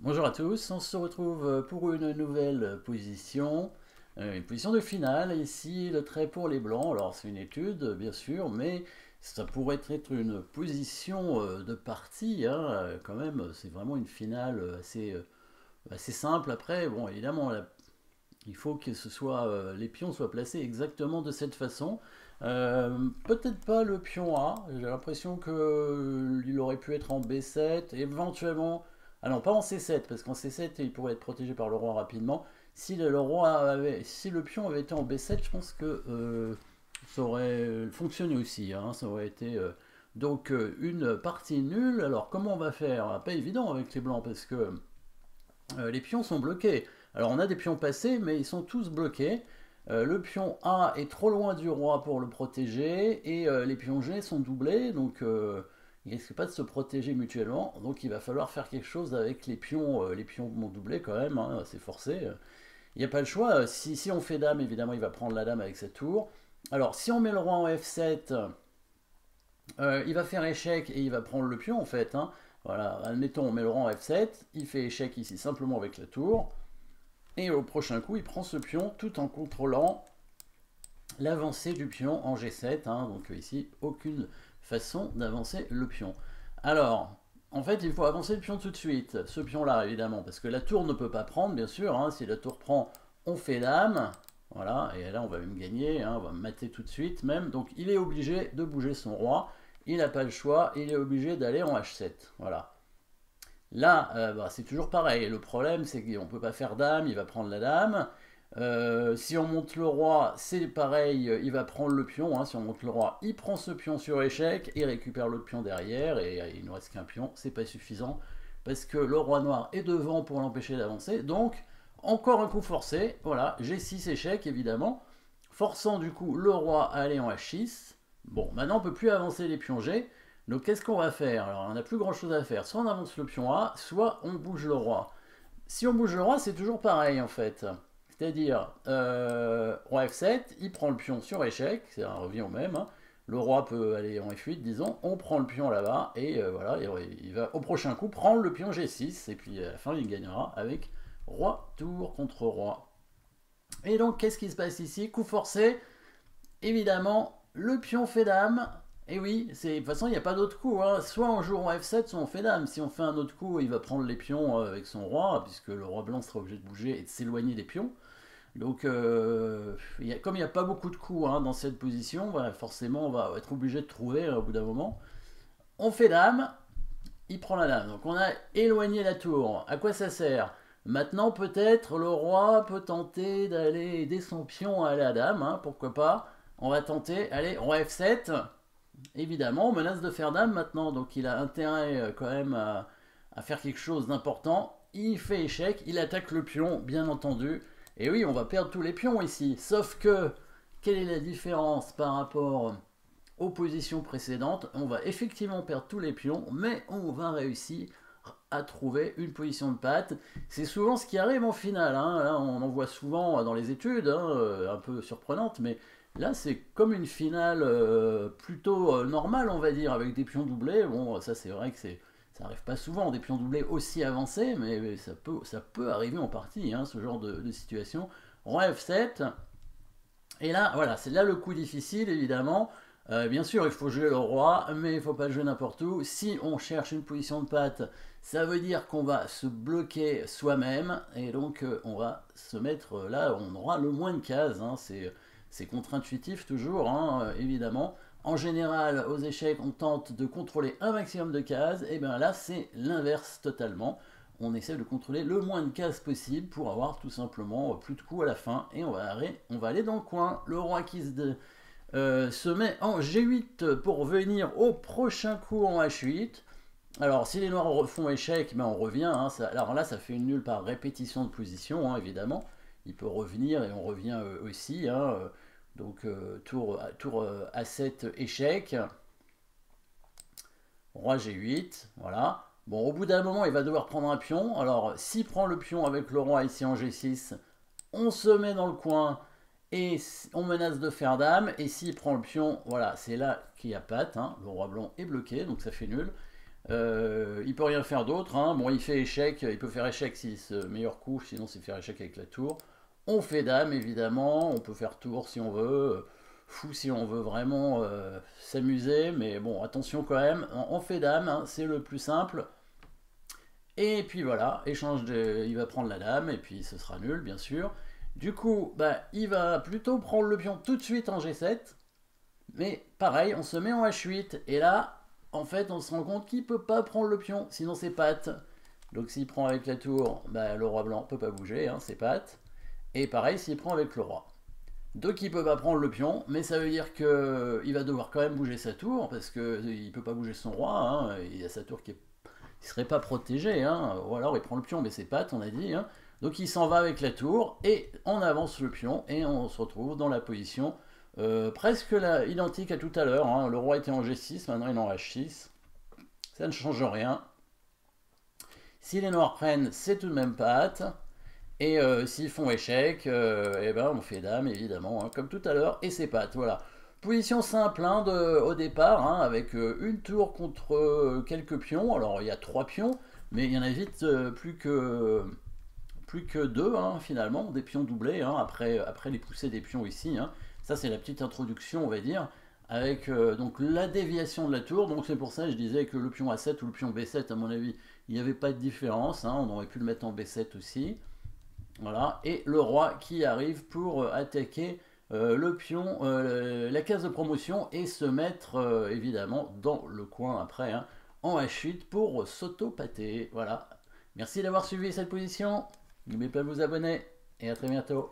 Bonjour à tous, on se retrouve pour une nouvelle position, une position de finale. Ici, le trait pour les blancs. Alors, c'est une étude, bien sûr, mais ça pourrait être une position de partie, hein, quand même. C'est vraiment une finale assez simple. Après, bon, évidemment, il faut que les pions soient placés exactement de cette façon. Peut-être pas le pion A, j'ai l'impression qu'il aurait pu être en B7, éventuellement. Ah non, pas en C7, parce qu'en C7 il pourrait être protégé par le roi rapidement. Si le pion avait été en B7, je pense que ça aurait fonctionné aussi, hein, ça aurait été une partie nulle. Alors comment on va faire? Pas évident avec les blancs, parce que les pions sont bloqués. Alors on a des pions passés, mais ils sont tous bloqués. Le pion A est trop loin du roi pour le protéger, et les pions G sont doublés, donc ils risquent pas de se protéger mutuellement. Donc il va falloir faire quelque chose avec les pions doublés quand même, hein, c'est forcé. Il n'y a pas le choix. Si on fait dame, évidemment il va prendre la dame avec sa tour. Alors si on met le roi en F7, il va faire échec et il va prendre le pion en fait, hein. Voilà, admettons, on met le roi en F7, il fait échec ici simplement avec la tour, et au prochain coup, il prend ce pion tout en contrôlant l'avancée du pion en G7, hein. Donc ici, aucune façon d'avancer le pion. Alors, en fait, il faut avancer le pion tout de suite, ce pion-là, évidemment, parce que la tour ne peut pas prendre, bien sûr, hein. Si la tour prend, on fait dame, voilà, et là, on va même gagner, hein, on va mater tout de suite même. Donc, il est obligé de bouger son roi, il n'a pas le choix, il est obligé d'aller en H7, voilà. Là, c'est toujours pareil. Le problème, c'est qu'on ne peut pas faire dame, il va prendre la dame. Si on monte le roi, c'est pareil, il va prendre le pion, hein. Si on monte le roi, il prend ce pion sur échec, il récupère l'autre pion derrière, et il ne reste qu'un pion, c'est pas suffisant, parce que le roi noir est devant pour l'empêcher d'avancer. Donc, encore un coup forcé, voilà, G6 échec, évidemment, forçant du coup le roi à aller en H6. Bon, maintenant on peut plus avancer les pions G, donc qu'est-ce qu'on va faire? Alors on n'a plus grand chose à faire, soit on avance le pion A, soit on bouge le roi. Si on bouge le roi, c'est toujours pareil en fait. C'est-à-dire, roi F7, il prend le pion sur échec, ça revient au même, hein. Le roi peut aller en F8, disons, on prend le pion là-bas, et voilà, il va au prochain coup prendre le pion G6, et puis à la fin il gagnera avec roi tour contre roi. Et donc qu'est-ce qui se passe ici? Coup forcé, évidemment, le pion fait dame. Et oui, de toute façon, il n'y a pas d'autre coup, hein. Soit on joue en F7, soit on fait dame. Si on fait un autre coup, il va prendre les pions avec son roi, puisque le roi blanc sera obligé de bouger et de s'éloigner des pions. Donc, comme il n'y a pas beaucoup de coups, hein, dans cette position, voilà, forcément, on va être obligé de trouver au bout d'un moment. On fait dame, il prend la dame. Donc, on a éloigné la tour. À quoi ça sert? Maintenant, peut-être, le roi peut tenter d'aller aider son pion à la dame, hein, pourquoi pas. On va tenter, allez, roi F7. Évidemment, on menace de faire dame maintenant, donc il a intérêt quand même à faire quelque chose d'important. Il fait échec, il attaque le pion, bien entendu. Et oui, on va perdre tous les pions ici. Sauf que, quelle est la différence par rapport aux positions précédentes? On va effectivement perdre tous les pions, mais on va réussir à trouver une position de patte. C'est souvent ce qui arrive en finale, hein. Là, on en voit souvent dans les études, hein, un peu surprenante, mais là c'est comme une finale plutôt normale, on va dire, avec des pions doublés. Bon, ça c'est vrai que ça arrive pas souvent, des pions doublés aussi avancés, mais ça peut arriver en partie, hein, ce genre de situation. Roi F7, et là, voilà, c'est là le coup difficile, évidemment. Bien sûr, il faut jouer le roi, mais il ne faut pas le jouer n'importe où. Si on cherche une position de patte, ça veut dire qu'on va se bloquer soi-même, et donc on va se mettre là, on aura le moins de cases, hein. C'est contre-intuitif toujours, hein, évidemment. En général, aux échecs, on tente de contrôler un maximum de cases, et bien là, c'est l'inverse totalement. On essaie de contrôler le moins de cases possible pour avoir tout simplement plus de coups à la fin, et on va aller dans le coin. Le roi qui se met en G8 pour venir au prochain coup en H8. Alors, si les noirs refont échec, ben on revient, hein. Alors là, ça fait une nulle par répétition de position, hein, évidemment. Il peut revenir et on revient aussi, hein. Donc, tour A7 échec. Roi G8, voilà. Bon, au bout d'un moment, il va devoir prendre un pion. Alors, s'il prend le pion avec le roi ici en G6, on se met dans le coin et on menace de faire dame. Et s'il prend le pion, voilà, c'est là qu'il y a patte, hein. Le roi blanc est bloqué, donc ça fait nul. Il peut rien faire d'autre, hein. Bon, il fait échec, il peut faire échec si c'est le meilleur coup, sinon c'est faire échec avec la tour. On fait dame, évidemment, on peut faire tour si on veut, fou si on veut vraiment s'amuser, mais bon, attention quand même, on fait dame, hein, c'est le plus simple. Et puis voilà, il va prendre la dame, et puis ce sera nul, bien sûr. Du coup, bah, il va plutôt prendre le pion tout de suite en G7, mais pareil, on se met en H8, et là, en fait, on se rend compte qu'il peut pas prendre le pion, sinon c'est patte. Donc s'il prend avec la tour, bah, le roi blanc peut pas bouger, hein, c'est patte. Et pareil s'il prend avec le roi. Donc il peut pas prendre le pion, mais ça veut dire qu'il va devoir quand même bouger sa tour, parce qu'il peut pas bouger son roi, hein, il a sa tour qui serait pas protégée, hein, ou alors il prend le pion, mais c'est patte, on a dit. Hein. Donc il s'en va avec la tour, et on avance le pion, et on se retrouve dans la position presque identique à tout à l'heure. Hein. Le roi était en G6, maintenant il est en H6. Ça ne change rien. Si les noirs prennent, c'est tout de même patte. Et s'ils font échec, eh ben on fait dame évidemment, hein, comme tout à l'heure, et c'est patte. Voilà. Position simple hein, au départ, hein, avec une tour contre quelques pions. Alors il y a 3 pions, mais il y en a vite plus que 2 hein, finalement, des pions doublés, hein, après les poussées des pions ici. Hein. Ça c'est la petite introduction, on va dire, avec donc la déviation de la tour. Donc c'est pour ça que je disais que le pion A7 ou le pion B7, à mon avis, il n'y avait pas de différence. Hein, on aurait pu le mettre en B7 aussi. Voilà, et le roi qui arrive pour attaquer le pion, la case de promotion et se mettre évidemment dans le coin après, hein, en H8 pour s'auto-pâter. Voilà. Merci d'avoir suivi cette position. N'oubliez pas de vous abonner et à très bientôt.